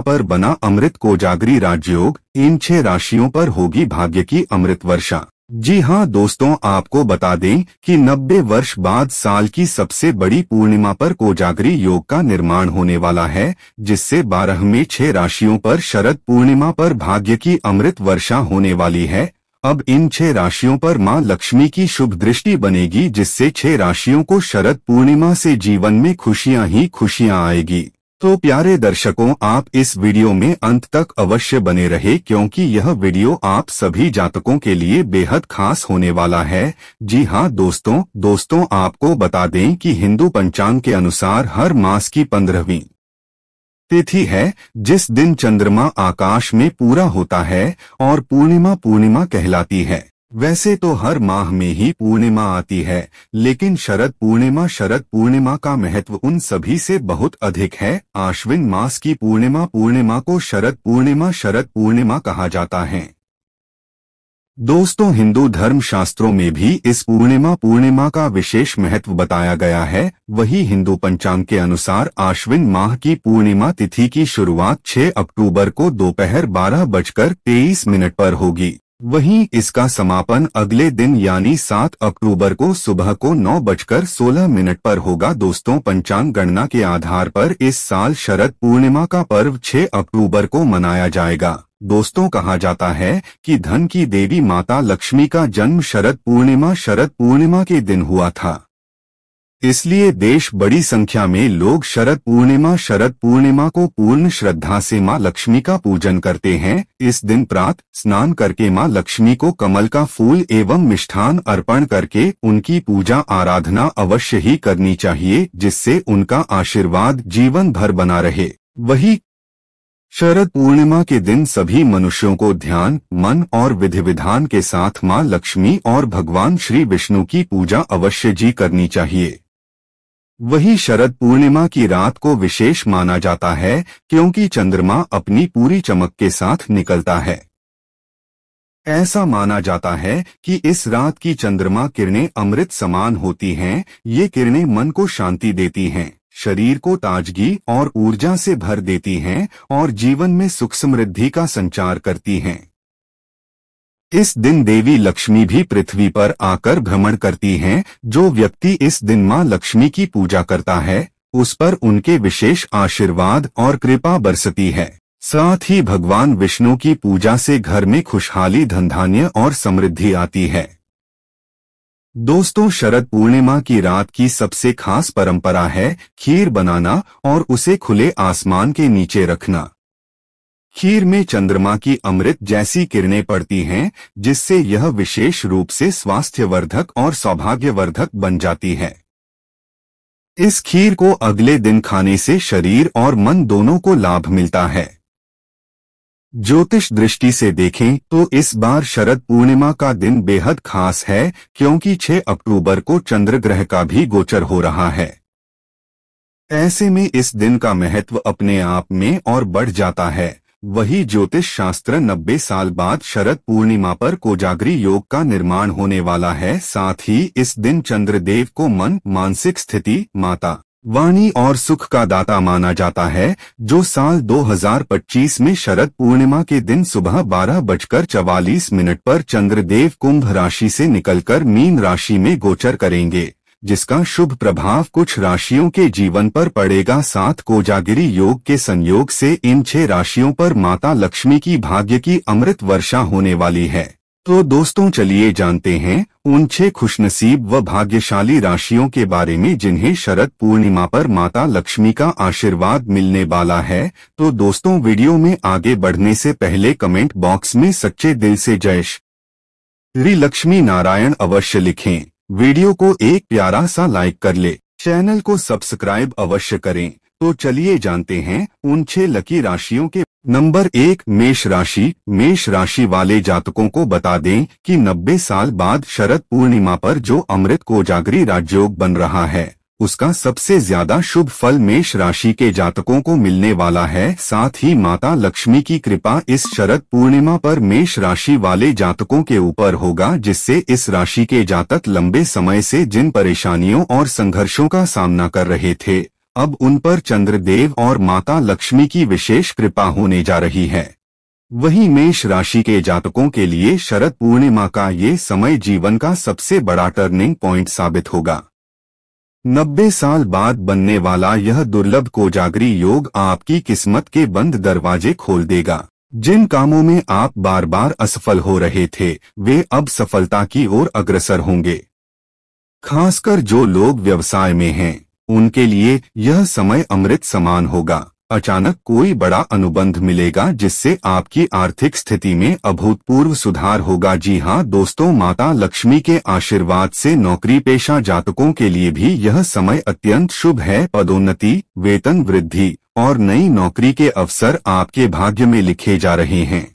पर बना अमृत कोजागरी राजयोग, इन 6 राशियों पर होगी भाग्य की अमृत वर्षा। जी हां दोस्तों, आपको बता दें कि 90 वर्ष बाद साल की सबसे बड़ी पूर्णिमा पर कोजागरी योग का निर्माण होने वाला है, जिससे 12 में 6 राशियों पर शरद पूर्णिमा पर भाग्य की अमृत वर्षा होने वाली है। अब इन 6 राशियों पर मां लक्ष्मी की शुभ दृष्टि बनेगी, जिससे 6 राशियों को शरद पूर्णिमा से जीवन में खुशियां ही खुशियां आएगी। तो प्यारे दर्शकों, आप इस वीडियो में अंत तक अवश्य बने रहे, क्योंकि यह वीडियो आप सभी जातकों के लिए बेहद खास होने वाला है। जी हां दोस्तों आपको बता दें कि हिंदू पंचांग के अनुसार हर मास की 15वीं तिथि है, जिस दिन चंद्रमा आकाश में पूरा होता है और पूर्णिमा कहलाती है। वैसे तो हर माह में ही पूर्णिमा आती है, लेकिन शरद पूर्णिमा का महत्व उन सभी से बहुत अधिक है। आश्विन मास की पूर्णिमा को शरद पूर्णिमा कहा जाता है। दोस्तों, हिंदू धर्म शास्त्रों में भी इस पूर्णिमा का विशेष महत्व बताया गया है। वही हिंदू पंचांग के अनुसार आश्विन माह की पूर्णिमा तिथि की शुरुआत 6 अक्टूबर को दोपहर 12:23 पर होगी। वहीं इसका समापन अगले दिन यानी 7 अक्टूबर को सुबह को 9:16 पर होगा। दोस्तों, पंचांग गणना के आधार पर इस साल शरद पूर्णिमा का पर्व 6 अक्टूबर को मनाया जाएगा। दोस्तों, कहा जाता है कि धन की देवी माता लक्ष्मी का जन्म शरद पूर्णिमा के दिन हुआ था। इसलिए देश बड़ी संख्या में लोग शरद पूर्णिमा को पूर्ण श्रद्धा से मां लक्ष्मी का पूजन करते हैं। इस दिन प्रातः स्नान करके मां लक्ष्मी को कमल का फूल एवं मिष्ठान अर्पण करके उनकी पूजा आराधना अवश्य ही करनी चाहिए, जिससे उनका आशीर्वाद जीवन भर बना रहे। वही शरद पूर्णिमा के दिन सभी मनुष्यों को ध्यान, मन और विधि विधान के साथ मां लक्ष्मी और भगवान श्री विष्णु की पूजा अवश्य जी करनी चाहिए। वही शरद पूर्णिमा की रात को विशेष माना जाता है, क्योंकि चंद्रमा अपनी पूरी चमक के साथ निकलता है। ऐसा माना जाता है कि इस रात की चंद्रमा किरणें अमृत समान होती हैं। ये किरणें मन को शांति देती हैं, शरीर को ताजगी और ऊर्जा से भर देती हैं और जीवन में सुख समृद्धि का संचार करती हैं। इस दिन देवी लक्ष्मी भी पृथ्वी पर आकर भ्रमण करती हैं। जो व्यक्ति इस दिन मां लक्ष्मी की पूजा करता है, उस पर उनके विशेष आशीर्वाद और कृपा बरसती है। साथ ही भगवान विष्णु की पूजा से घर में खुशहाली, धनधान्य और समृद्धि आती है। दोस्तों, शरद पूर्णिमा की रात की सबसे खास परंपरा है खीर बनाना और उसे खुले आसमान के नीचे रखना। खीर में चंद्रमा की अमृत जैसी किरणें पड़ती हैं, जिससे यह विशेष रूप से स्वास्थ्यवर्धक और सौभाग्यवर्धक बन जाती है। इस खीर को अगले दिन खाने से शरीर और मन दोनों को लाभ मिलता है। ज्योतिष दृष्टि से देखें तो इस बार शरद पूर्णिमा का दिन बेहद खास है, क्योंकि 6 अक्टूबर को चंद्र ग्रह का भी गोचर हो रहा है। ऐसे में इस दिन का महत्व अपने आप में और बढ़ जाता है। वही ज्योतिष शास्त्र 90 साल बाद शरद पूर्णिमा पर कोजागरी योग का निर्माण होने वाला है। साथ ही इस दिन चंद्रदेव को मन, मानसिक स्थिति, माता, वाणी और सुख का दाता माना जाता है। जो साल 2025 में शरद पूर्णिमा के दिन सुबह 12:44 पर चंद्रदेव कुंभ राशि से निकलकर मीन राशि में गोचर करेंगे, जिसका शुभ प्रभाव कुछ राशियों के जीवन पर पड़ेगा। साथ कोजागिरी योग के संयोग से इन 6 राशियों पर माता लक्ष्मी की भाग्य की अमृत वर्षा होने वाली है। तो दोस्तों, चलिए जानते हैं उन 6 खुशनसीब व भाग्यशाली राशियों के बारे में जिन्हें शरद पूर्णिमा पर माता लक्ष्मी का आशीर्वाद मिलने वाला है। तो दोस्तों, वीडियो में आगे बढ़ने से पहले कमेंट बॉक्स में सच्चे दिल से जय श्री लक्ष्मी नारायण अवश्य लिखें। वीडियो को एक प्यारा सा लाइक कर ले, चैनल को सब्सक्राइब अवश्य करें। तो चलिए जानते हैं उन 6 लकी राशियों के। नंबर 1, मेष राशि। मेष राशि वाले जातकों को बता दें कि 90 साल बाद शरद पूर्णिमा पर जो अमृत कोजागरी राजयोग बन रहा है, उसका सबसे ज्यादा शुभ फल मेष राशि के जातकों को मिलने वाला है। साथ ही माता लक्ष्मी की कृपा इस शरद पूर्णिमा पर मेष राशि वाले जातकों के ऊपर होगा, जिससे इस राशि के जातक लंबे समय से जिन परेशानियों और संघर्षों का सामना कर रहे थे, अब उन पर चंद्रदेव और माता लक्ष्मी की विशेष कृपा होने जा रही है। वहीं मेष राशि के जातकों के लिए शरद पूर्णिमा का ये समय जीवन का सबसे बड़ा टर्निंग पॉइंट साबित होगा। 90 साल बाद बनने वाला यह दुर्लभ कोजागरी योग आपकी किस्मत के बंद दरवाजे खोल देगा। जिन कामों में आप बार बार असफल हो रहे थे, वे अब सफलता की ओर अग्रसर होंगे। खासकर जो लोग व्यवसाय में हैं, उनके लिए यह समय अमृत समान होगा। अचानक कोई बड़ा अनुबंध मिलेगा जिससे आपकी आर्थिक स्थिति में अभूतपूर्व सुधार होगा। जी हां दोस्तों, माता लक्ष्मी के आशीर्वाद से नौकरी पेशा जातकों के लिए भी यह समय अत्यंत शुभ है। पदोन्नति, वेतन वृद्धि और नई नौकरी के अवसर आपके भाग्य में लिखे जा रहे हैं।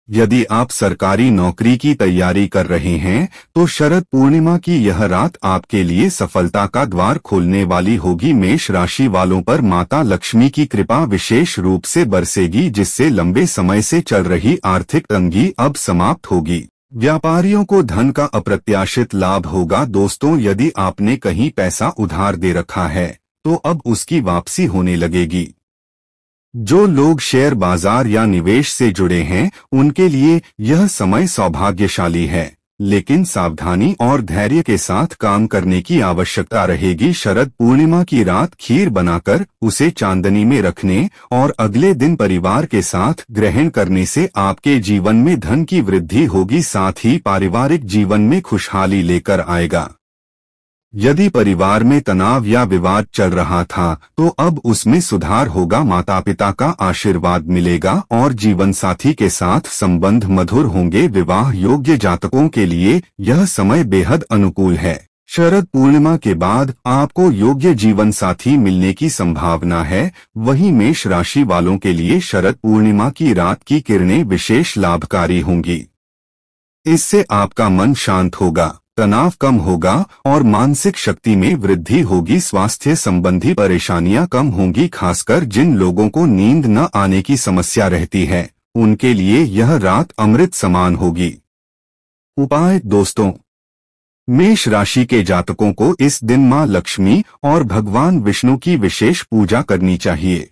यदि आप सरकारी नौकरी की तैयारी कर रहे हैं, तो शरद पूर्णिमा की यह रात आपके लिए सफलता का द्वार खोलने वाली होगी। मेष राशि वालों पर माता लक्ष्मी की कृपा विशेष रूप से बरसेगी, जिससे लंबे समय से चल रही आर्थिक तंगी अब समाप्त होगी। व्यापारियों को धन का अप्रत्याशित लाभ होगा। दोस्तों, यदि आपने कहीं पैसा उधार दे रखा है, तो अब उसकी वापसी होने लगेगी। जो लोग शेयर बाजार या निवेश से जुड़े हैं, उनके लिए यह समय सौभाग्यशाली है, लेकिन सावधानी और धैर्य के साथ काम करने की आवश्यकता रहेगी। शरद पूर्णिमा की रात खीर बनाकर उसे चांदनी में रखने और अगले दिन परिवार के साथ ग्रहण करने से आपके जीवन में धन की वृद्धि होगी, साथ ही पारिवारिक जीवन में खुशहाली लेकर आएगा। यदि परिवार में तनाव या विवाद चल रहा था, तो अब उसमें सुधार होगा। माता पिता का आशीर्वाद मिलेगा और जीवन साथी के साथ संबंध मधुर होंगे। विवाह योग्य जातकों के लिए यह समय बेहद अनुकूल है। शरद पूर्णिमा के बाद आपको योग्य जीवन साथी मिलने की संभावना है। वहीं मेष राशि वालों के लिए शरद पूर्णिमा की रात की किरणें विशेष लाभकारी होंगी। इससे आपका मन शांत होगा, तनाव कम होगा और मानसिक शक्ति में वृद्धि होगी। स्वास्थ्य संबंधी परेशानियां कम होंगी। खासकर जिन लोगों को नींद न आने की समस्या रहती है, उनके लिए यह रात अमृत समान होगी। उपाय दोस्तों, मेष राशि के जातकों को इस दिन मां लक्ष्मी और भगवान विष्णु की विशेष पूजा करनी चाहिए।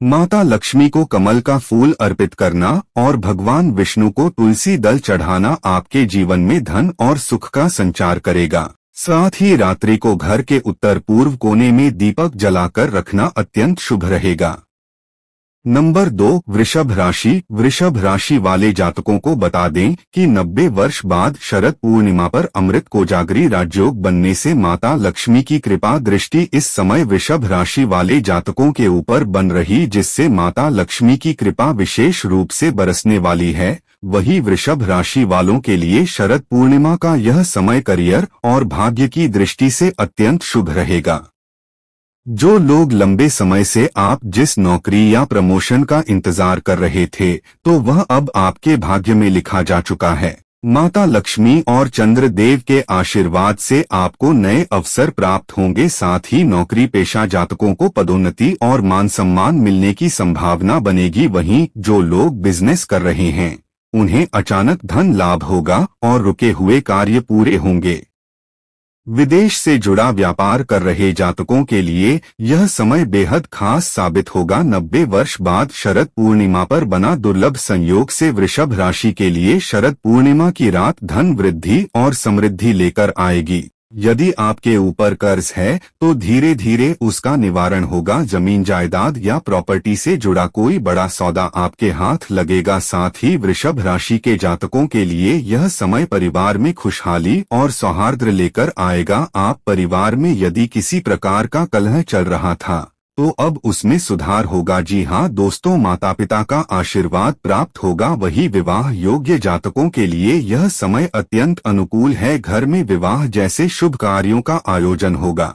माता लक्ष्मी को कमल का फूल अर्पित करना और भगवान विष्णु को तुलसी दल चढ़ाना आपके जीवन में धन और सुख का संचार करेगा। साथ ही रात्रि को घर के उत्तर पूर्व कोने में दीपक जलाकर रखना अत्यंत शुभ रहेगा। नंबर 2, वृषभ राशि। वृषभ राशि वाले जातकों को बता दें कि 90 वर्ष बाद शरद पूर्णिमा पर अमृत कोजागरी राजयोग बनने से माता लक्ष्मी की कृपा दृष्टि इस समय वृषभ राशि वाले जातकों के ऊपर बन रही, जिससे माता लक्ष्मी की कृपा विशेष रूप से बरसने वाली है। वही वृषभ राशि वालों के लिए शरद पूर्णिमा का यह समय करियर और भाग्य की दृष्टि से अत्यंत शुभ रहेगा। जो लोग लंबे समय से आप जिस नौकरी या प्रमोशन का इंतजार कर रहे थे, तो वह अब आपके भाग्य में लिखा जा चुका है। माता लक्ष्मी और चंद्रदेव के आशीर्वाद से आपको नए अवसर प्राप्त होंगे। साथ ही नौकरी पेशा जातकों को पदोन्नति और मान सम्मान मिलने की संभावना बनेगी। वहीं जो लोग बिजनेस कर रहे हैं, उन्हें अचानक धन लाभ होगा और रुके हुए कार्य पूरे होंगे। विदेश से जुड़ा व्यापार कर रहे जातकों के लिए यह समय बेहद खास साबित होगा। 90 वर्ष बाद शरद पूर्णिमा पर बना दुर्लभ संयोग से वृषभ राशि के लिए शरद पूर्णिमा की रात धन वृद्धि और समृद्धि लेकर आएगी। यदि आपके ऊपर कर्ज है, तो धीरे धीरे उसका निवारण होगा। जमीन जायदाद या प्रॉपर्टी से जुड़ा कोई बड़ा सौदा आपके हाथ लगेगा। साथ ही वृषभ राशि के जातकों के लिए यह समय परिवार में खुशहाली और सौहार्द लेकर आएगा। आप परिवार में यदि किसी प्रकार का कलह चल रहा था, तो अब उसमें सुधार होगा। जी हां दोस्तों, माता पिता का आशीर्वाद प्राप्त होगा। वही विवाह योग्य जातकों के लिए यह समय अत्यंत अनुकूल है। घर में विवाह जैसे शुभ कार्यों का आयोजन होगा।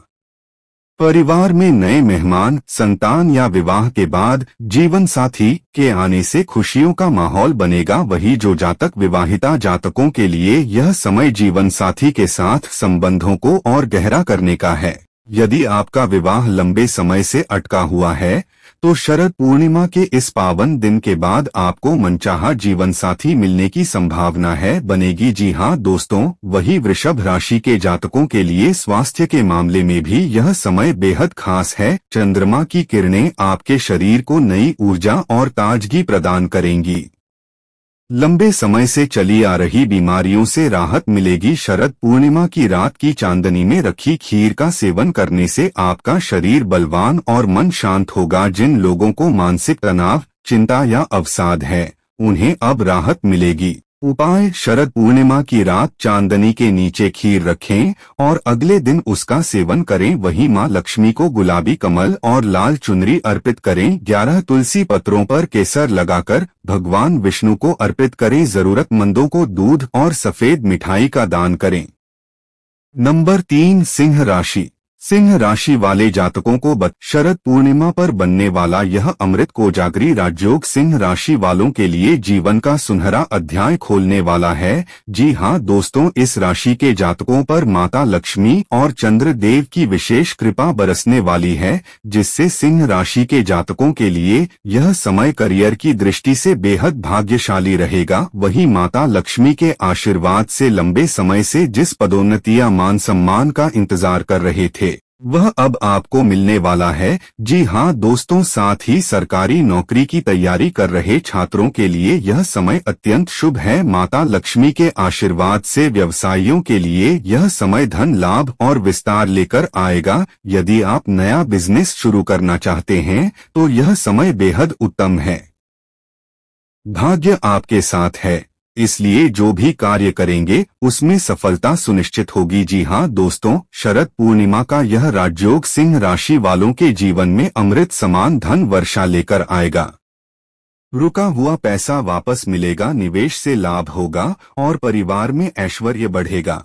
परिवार में नए मेहमान, संतान या विवाह के बाद जीवन साथी के आने से खुशियों का माहौल बनेगा। वही जो जातक विवाहिता जातकों के लिए यह समय जीवन साथी के साथ संबंधों को और गहरा करने का है। यदि आपका विवाह लंबे समय से अटका हुआ है तो शरद पूर्णिमा के इस पावन दिन के बाद आपको मनचाहा जीवन साथी मिलने की संभावना है बनेगी। जी हाँ दोस्तों, वही वृषभ राशि के जातकों के लिए स्वास्थ्य के मामले में भी यह समय बेहद खास है। चंद्रमा की किरणें आपके शरीर को नई ऊर्जा और ताजगी प्रदान करेंगी। लंबे समय से चली आ रही बीमारियों से राहत मिलेगी। शरद पूर्णिमा की रात की चांदनी में रखी खीर का सेवन करने से आपका शरीर बलवान और मन शांत होगा। जिन लोगों को मानसिक तनाव, चिंता या अवसाद है, उन्हें अब राहत मिलेगी। उपाय: शरद पूर्णिमा की रात चांदनी के नीचे खीर रखें और अगले दिन उसका सेवन करें। वहीं मां लक्ष्मी को गुलाबी कमल और लाल चुनरी अर्पित करें। 11 तुलसी पत्रों पर केसर लगाकर भगवान विष्णु को अर्पित करें। जरूरतमंदों को दूध और सफेद मिठाई का दान करें। नंबर 3, सिंह राशि। सिंह राशि वाले जातकों को शरद पूर्णिमा पर बनने वाला यह अमृत कोजागरी राजयोग सिंह राशि वालों के लिए जीवन का सुनहरा अध्याय खोलने वाला है। जी हाँ दोस्तों, इस राशि के जातकों पर माता लक्ष्मी और चंद्र देव की विशेष कृपा बरसने वाली है, जिससे सिंह राशि के जातकों के लिए यह समय करियर की दृष्टि से बेहद भाग्यशाली रहेगा। वहीं माता लक्ष्मी के आशीर्वाद से लंबे समय से जिस पदोन्नति या मान सम्मान का इंतजार कर रहे थे, वह अब आपको मिलने वाला है। जी हाँ दोस्तों, साथ ही सरकारी नौकरी की तैयारी कर रहे छात्रों के लिए यह समय अत्यंत शुभ है। माता लक्ष्मी के आशीर्वाद से व्यवसायियों के लिए यह समय धन लाभ और विस्तार लेकर आएगा। यदि आप नया बिजनेस शुरू करना चाहते हैं तो यह समय बेहद उत्तम है। भाग्य आपके साथ है, इसलिए जो भी कार्य करेंगे उसमें सफलता सुनिश्चित होगी। जी हाँ दोस्तों, शरद पूर्णिमा का यह राजयोग सिंह राशि वालों के जीवन में अमृत समान धन वर्षा लेकर आएगा। रुका हुआ पैसा वापस मिलेगा, निवेश से लाभ होगा और परिवार में ऐश्वर्य बढ़ेगा।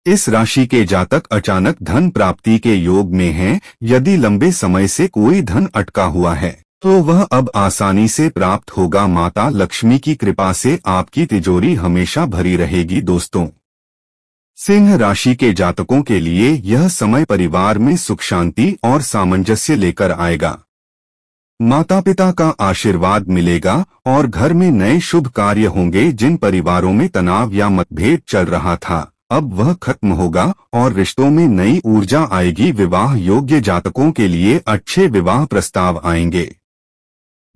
इस राशि के जातक अचानक धन प्राप्ति के योग में हैं। यदि लंबे समय से कोई धन अटका हुआ है तो वह अब आसानी से प्राप्त होगा। माता लक्ष्मी की कृपा से आपकी तिजोरी हमेशा भरी रहेगी। दोस्तों, सिंह राशि के जातकों के लिए यह समय परिवार में सुख शांति और सामंजस्य लेकर आएगा। माता पिता का आशीर्वाद मिलेगा और घर में नए शुभ कार्य होंगे। जिन परिवारों में तनाव या मतभेद चल रहा था, अब वह खत्म होगा और रिश्तों में नई ऊर्जा आएगी। विवाह योग्य जातकों के लिए अच्छे विवाह प्रस्ताव आएंगे।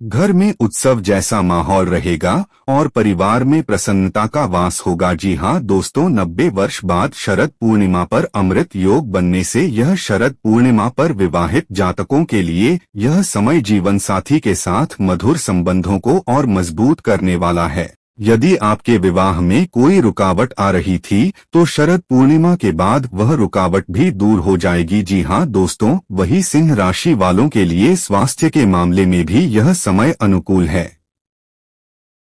घर में उत्सव जैसा माहौल रहेगा और परिवार में प्रसन्नता का वास होगा। जी हाँ दोस्तों, 90 वर्ष बाद शरद पूर्णिमा पर अमृत योग बनने से यह शरद पूर्णिमा पर विवाहित जातकों के लिए यह समय जीवन साथी के साथ मधुर संबंधों को और मजबूत करने वाला है। यदि आपके विवाह में कोई रुकावट आ रही थी तो शरद पूर्णिमा के बाद वह रुकावट भी दूर हो जाएगी। जी हाँ दोस्तों, वही सिंह राशि वालों के लिए स्वास्थ्य के मामले में भी यह समय अनुकूल है।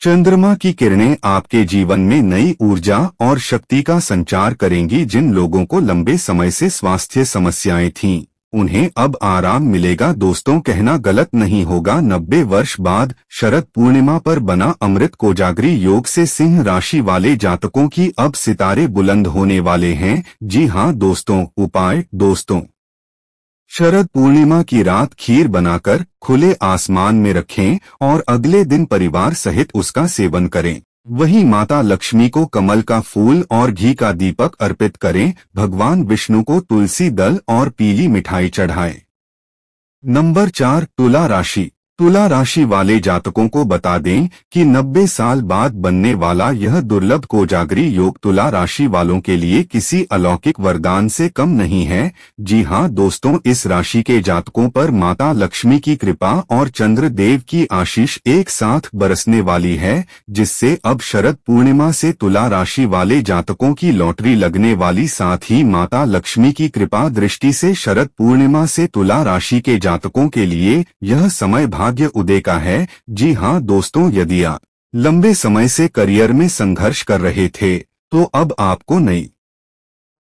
चंद्रमा की किरणें आपके जीवन में नई ऊर्जा और शक्ति का संचार करेंगी। जिन लोगों को लंबे समय से स्वास्थ्य समस्याएं थीं, उन्हें अब आराम मिलेगा। दोस्तों, कहना गलत नहीं होगा, 90 वर्ष बाद शरद पूर्णिमा पर बना अमृत कोजागरी योग से सिंह राशि वाले जातकों की अब सितारे बुलंद होने वाले हैं। जी हाँ दोस्तों, उपाय: दोस्तों, शरद पूर्णिमा की रात खीर बनाकर खुले आसमान में रखें और अगले दिन परिवार सहित उसका सेवन करें। वहीं माता लक्ष्मी को कमल का फूल और घी का दीपक अर्पित करें। भगवान विष्णु को तुलसी दल और पीली मिठाई चढ़ाएं। नंबर 4, तुला राशि। तुला राशि वाले जातकों को बता दें कि 90 साल बाद बनने वाला यह दुर्लभ कोजागरी योग तुला राशि वालों के लिए किसी अलौकिक वरदान से कम नहीं है। जी हाँ दोस्तों, इस राशि के जातकों पर माता लक्ष्मी की कृपा और चंद्र देव की आशीष एक साथ बरसने वाली है, जिससे अब शरद पूर्णिमा से तुला राशि वाले जातकों की लॉटरी लगने वाली। साथ ही माता लक्ष्मी की कृपा दृष्टि से शरद पूर्णिमा से तुला राशि के जातकों के लिए यह समय भाग्य उदय का है। जी हाँ दोस्तों, यदि आप लंबे समय से करियर में संघर्ष कर रहे थे तो अब आपको नई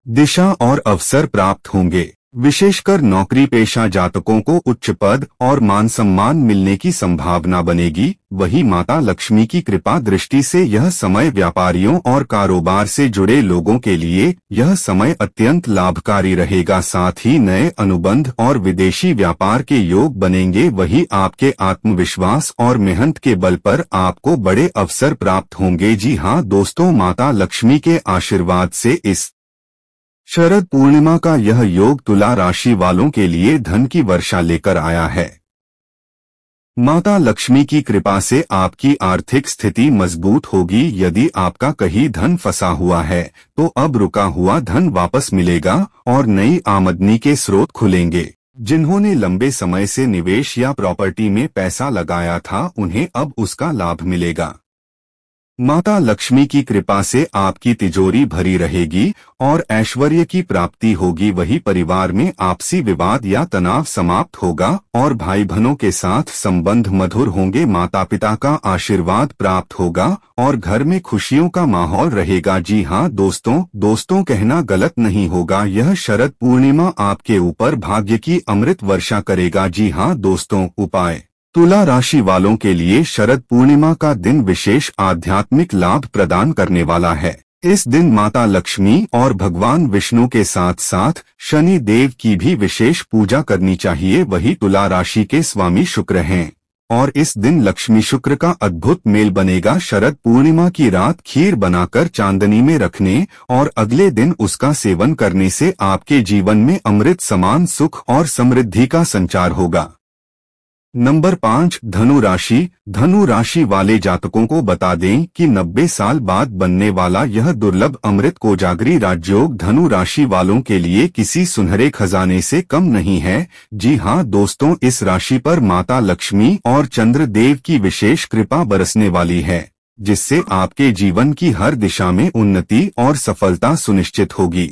दिशा और अवसर प्राप्त होंगे। विशेषकर नौकरी पेशा जातकों को उच्च पद और मान सम्मान मिलने की संभावना बनेगी। वही माता लक्ष्मी की कृपा दृष्टि से यह समय व्यापारियों और कारोबार से जुड़े लोगों के लिए यह समय अत्यंत लाभकारी रहेगा। साथ ही नए अनुबंध और विदेशी व्यापार के योग बनेंगे। वही आपके आत्मविश्वास और मेहनत के बल पर आपको बड़े अवसर प्राप्त होंगे। जी हाँ दोस्तों, माता लक्ष्मी के आशीर्वाद से इस शरद पूर्णिमा का यह योग तुला राशि वालों के लिए धन की वर्षा लेकर आया है। माता लक्ष्मी की कृपा से आपकी आर्थिक स्थिति मजबूत होगी। यदि आपका कहीं धन फंसा हुआ है तो अब रुका हुआ धन वापस मिलेगा और नई आमदनी के स्रोत खुलेंगे। जिन्होंने लंबे समय से निवेश या प्रॉपर्टी में पैसा लगाया था उन्हें अब उसका लाभ मिलेगा। माता लक्ष्मी की कृपा से आपकी तिजोरी भरी रहेगी और ऐश्वर्य की प्राप्ति होगी। वही परिवार में आपसी विवाद या तनाव समाप्त होगा और भाई बहनों के साथ संबंध मधुर होंगे। माता पिता का आशीर्वाद प्राप्त होगा और घर में खुशियों का माहौल रहेगा। जी हाँ दोस्तों कहना गलत नहीं होगा, यह शरद पूर्णिमा आपके ऊपर भाग्य की अमृत वर्षा करेगा। जी हाँ दोस्तों, उपाय तुला राशि वालों के लिए शरद पूर्णिमा का दिन विशेष आध्यात्मिक लाभ प्रदान करने वाला है। इस दिन माता लक्ष्मी और भगवान विष्णु के साथ साथ शनि देव की भी विशेष पूजा करनी चाहिए। वही तुला राशि के स्वामी शुक्र हैं और इस दिन लक्ष्मी शुक्र का अद्भुत मेल बनेगा। शरद पूर्णिमा की रात खीर बनाकर चांदनी में रखने और अगले दिन उसका सेवन करने से आपके जीवन में अमृत समान सुख और समृद्धि का संचार होगा। नंबर 5, धनु राशि। धनु राशि वाले जातकों को बता दें कि 90 साल बाद बनने वाला यह दुर्लभ अमृत कोजागरी राजयोग धनु राशि वालों के लिए किसी सुनहरे खजाने से कम नहीं है। जी हाँ दोस्तों, इस राशि पर माता लक्ष्मी और चंद्र देव की विशेष कृपा बरसने वाली है, जिससे आपके जीवन की हर दिशा में उन्नति और सफलता सुनिश्चित होगी।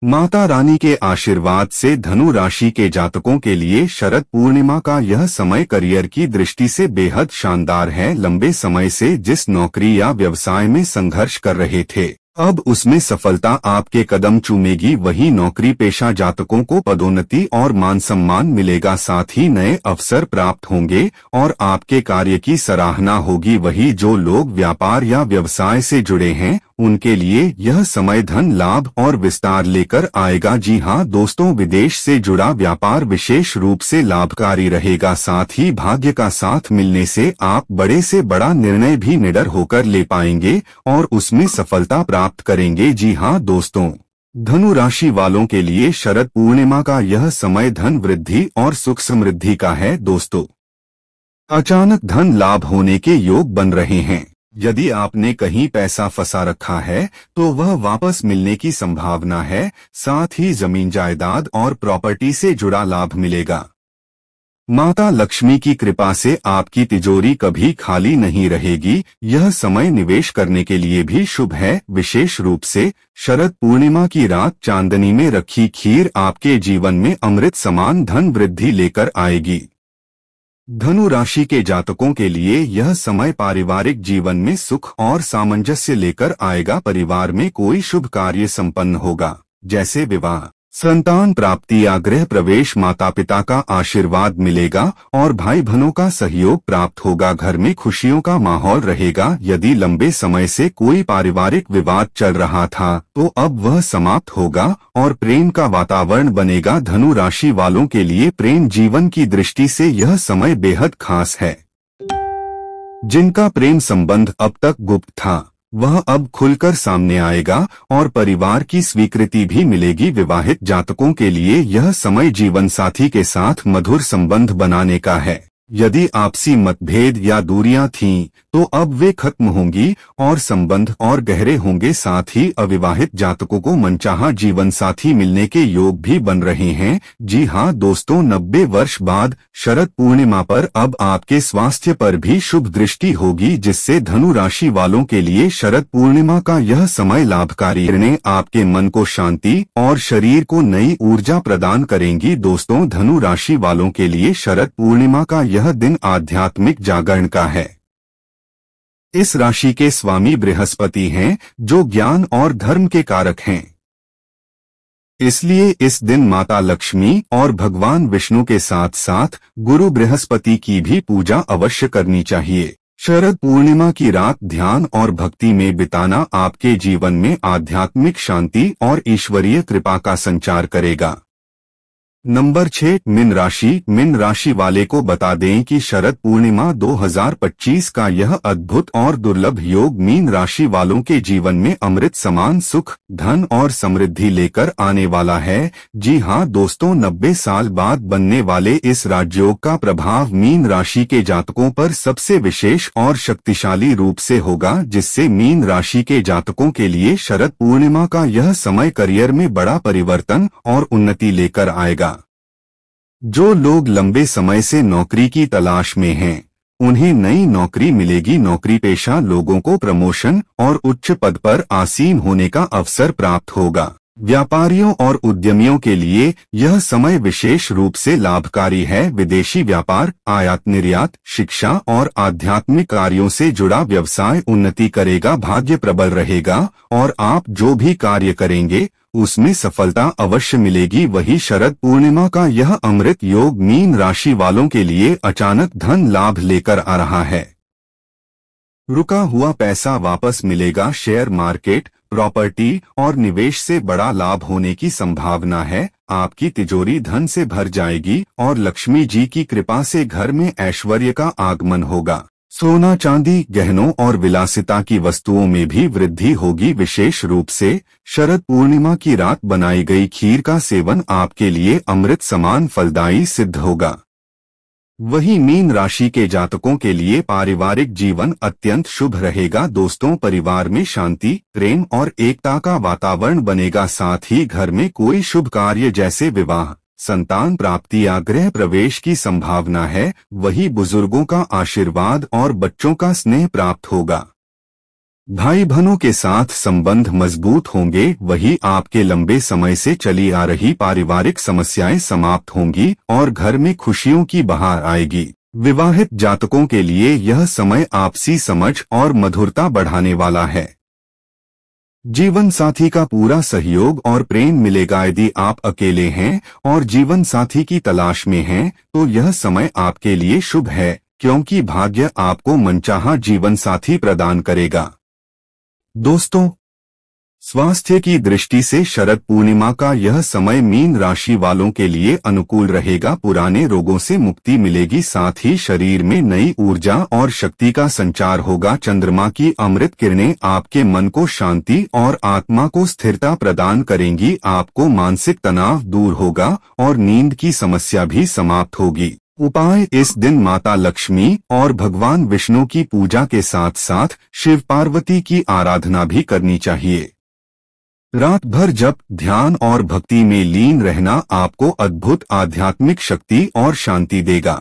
माता रानी के आशीर्वाद से धनु राशि के जातकों के लिए शरद पूर्णिमा का यह समय करियर की दृष्टि से बेहद शानदार है। लंबे समय से जिस नौकरी या व्यवसाय में संघर्ष कर रहे थे, अब उसमें सफलता आपके कदम चूमेगी। वही नौकरी पेशा जातकों को पदोन्नति और मान सम्मान मिलेगा। साथ ही नए अवसर प्राप्त होंगे और आपके कार्य की सराहना होगी। वही जो लोग व्यापार या व्यवसाय से जुड़े हैं उनके लिए यह समय धन लाभ और विस्तार लेकर आएगा। जी हाँ दोस्तों, विदेश से जुड़ा व्यापार विशेष रूप से लाभकारी रहेगा। साथ ही भाग्य का साथ मिलने से आप बड़े से बड़ा निर्णय भी निडर होकर ले पाएंगे और उसमें सफलता प्राप्त करेंगे। जी हाँ दोस्तों, धनु राशि वालों के लिए शरद पूर्णिमा का यह समय धन वृद्धि और सुख समृद्धि का है। दोस्तों, अचानक धन लाभ होने के योग बन रहे हैं। यदि आपने कहीं पैसा फंसा रखा है तो वह वापस मिलने की संभावना है। साथ ही जमीन जायदाद और प्रॉपर्टी से जुड़ा लाभ मिलेगा। माता लक्ष्मी की कृपा से आपकी तिजोरी कभी खाली नहीं रहेगी। यह समय निवेश करने के लिए भी शुभ है। विशेष रूप से शरद पूर्णिमा की रात चांदनी में रखी खीर आपके जीवन में अमृत समान धन वृद्धि लेकर आएगी। धनु राशि के जातकों के लिए यह समय पारिवारिक जीवन में सुख और सामंजस्य लेकर आएगा। परिवार में कोई शुभ कार्य संपन्न होगा, जैसे विवाह, संतान प्राप्ति या गृह प्रवेश। माता पिता का आशीर्वाद मिलेगा और भाई बहनों का सहयोग प्राप्त होगा। घर में खुशियों का माहौल रहेगा। यदि लंबे समय से कोई पारिवारिक विवाद चल रहा था तो अब वह समाप्त होगा और प्रेम का वातावरण बनेगा। धनु राशि वालों के लिए प्रेम जीवन की दृष्टि से यह समय बेहद खास है। जिनका प्रेम संबंध अब तक गुप्त था वह अब खुलकर सामने आएगा और परिवार की स्वीकृति भी मिलेगी। विवाहित जातकों के लिए यह समय जीवन साथी के साथ मधुर संबंध बनाने का है। यदि आपसी मतभेद या दूरियां थीं तो अब वे खत्म होंगी और संबंध और गहरे होंगे। साथ ही अविवाहित जातकों को मनचाहा जीवन साथी मिलने के योग भी बन रहे हैं। जी हाँ दोस्तों, 90 वर्ष बाद शरद पूर्णिमा पर अब आपके स्वास्थ्य पर भी शुभ दृष्टि होगी, जिससे धनु राशि वालों के लिए शरद पूर्णिमा का यह समय लाभकारी निर्णय आपके मन को शांति और शरीर को नई ऊर्जा प्रदान करेंगी। दोस्तों, धनु राशि वालों के लिए शरद पूर्णिमा का यह दिन आध्यात्मिक जागरण का है। इस राशि के स्वामी बृहस्पति हैं, जो ज्ञान और धर्म के कारक हैं। इसलिए इस दिन माता लक्ष्मी और भगवान विष्णु के साथ साथ गुरु बृहस्पति की भी पूजा अवश्य करनी चाहिए। शरद पूर्णिमा की रात ध्यान और भक्ति में बिताना आपके जीवन में आध्यात्मिक शांति और ईश्वरीय कृपा का संचार करेगा। नंबर 6, मीन राशि वाले को बता दें कि शरद पूर्णिमा 2025 का यह अद्भुत और दुर्लभ योग मीन राशि वालों के जीवन में अमृत समान सुख, धन और समृद्धि लेकर आने वाला है। जी हां दोस्तों, 90 साल बाद बनने वाले इस राजयोग का प्रभाव मीन राशि के जातकों पर सबसे विशेष और शक्तिशाली रूप से होगा, जिससे मीन राशि के जातकों के लिए शरद पूर्णिमा का यह समय करियर में बड़ा परिवर्तन और उन्नति लेकर आएगा। जो लोग लंबे समय से नौकरी की तलाश में हैं, उन्हें नई नौकरी मिलेगी। नौकरी पेशा लोगों को प्रमोशन और उच्च पद पर आसीन होने का अवसर प्राप्त होगा। व्यापारियों और उद्यमियों के लिए यह समय विशेष रूप से लाभकारी है। विदेशी व्यापार, आयात निर्यात, शिक्षा और आध्यात्मिक कार्यों से जुड़ा व्यवसाय उन्नति करेगा। भाग्य प्रबल रहेगा और आप जो भी कार्य करेंगे उसमें सफलता अवश्य मिलेगी। वही शरद पूर्णिमा का यह अमृत योग मीन राशि वालों के लिए अचानक धन लाभ लेकर आ रहा है। रुका हुआ पैसा वापस मिलेगा। शेयर मार्केट, प्रॉपर्टी और निवेश से बड़ा लाभ होने की संभावना है। आपकी तिजोरी धन से भर जाएगी और लक्ष्मी जी की कृपा से घर में ऐश्वर्य का आगमन होगा। सोना, चांदी, गहनों और विलासिता की वस्तुओं में भी वृद्धि होगी। विशेष रूप से शरद पूर्णिमा की रात बनाई गई खीर का सेवन आपके लिए अमृत समान फलदायी सिद्ध होगा। वही मीन राशि के जातकों के लिए पारिवारिक जीवन अत्यंत शुभ रहेगा। दोस्तों, परिवार में शांति, प्रेम और एकता का वातावरण बनेगा। साथ ही घर में कोई शुभ कार्य जैसे विवाह, संतान प्राप्ति या गृह प्रवेश की संभावना है। वही बुजुर्गों का आशीर्वाद और बच्चों का स्नेह प्राप्त होगा। भाई बहनों के साथ संबंध मजबूत होंगे। वही आपके लंबे समय से चली आ रही पारिवारिक समस्याएं समाप्त होंगी और घर में खुशियों की बहार आएगी। विवाहित जातकों के लिए यह समय आपसी समझ और मधुरता बढ़ाने वाला है। जीवन साथी का पूरा सहयोग और प्रेम मिलेगा। यदि आप अकेले हैं और जीवन साथी की तलाश में हैं, तो यह समय आपके लिए शुभ है, क्योंकि भाग्य आपको मनचाहा जीवन साथी प्रदान करेगा। दोस्तों, स्वास्थ्य की दृष्टि से शरद पूर्णिमा का यह समय मीन राशि वालों के लिए अनुकूल रहेगा। पुराने रोगों से मुक्ति मिलेगी। साथ ही शरीर में नई ऊर्जा और शक्ति का संचार होगा। चंद्रमा की अमृत किरणें आपके मन को शांति और आत्मा को स्थिरता प्रदान करेंगी। आपको मानसिक तनाव दूर होगा और नींद की समस्या भी समाप्त होगी। उपाय: इस दिन माता लक्ष्मी और भगवान विष्णु की पूजा के साथ साथ शिव पार्वती की आराधना भी करनी चाहिए। रात भर जप, ध्यान और भक्ति में लीन रहना आपको अद्भुत आध्यात्मिक शक्ति और शांति देगा।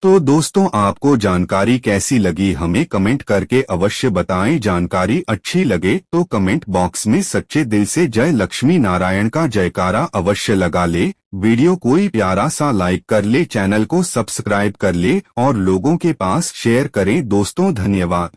तो दोस्तों, आपको जानकारी कैसी लगी हमें कमेंट करके अवश्य बताएं। जानकारी अच्छी लगे तो कमेंट बॉक्स में सच्चे दिल से जय लक्ष्मी नारायण का जयकारा अवश्य लगा ले। वीडियो कोई प्यारा सा लाइक कर ले, चैनल को सब्सक्राइब कर ले और लोगों के पास शेयर करें। दोस्तों, धन्यवाद।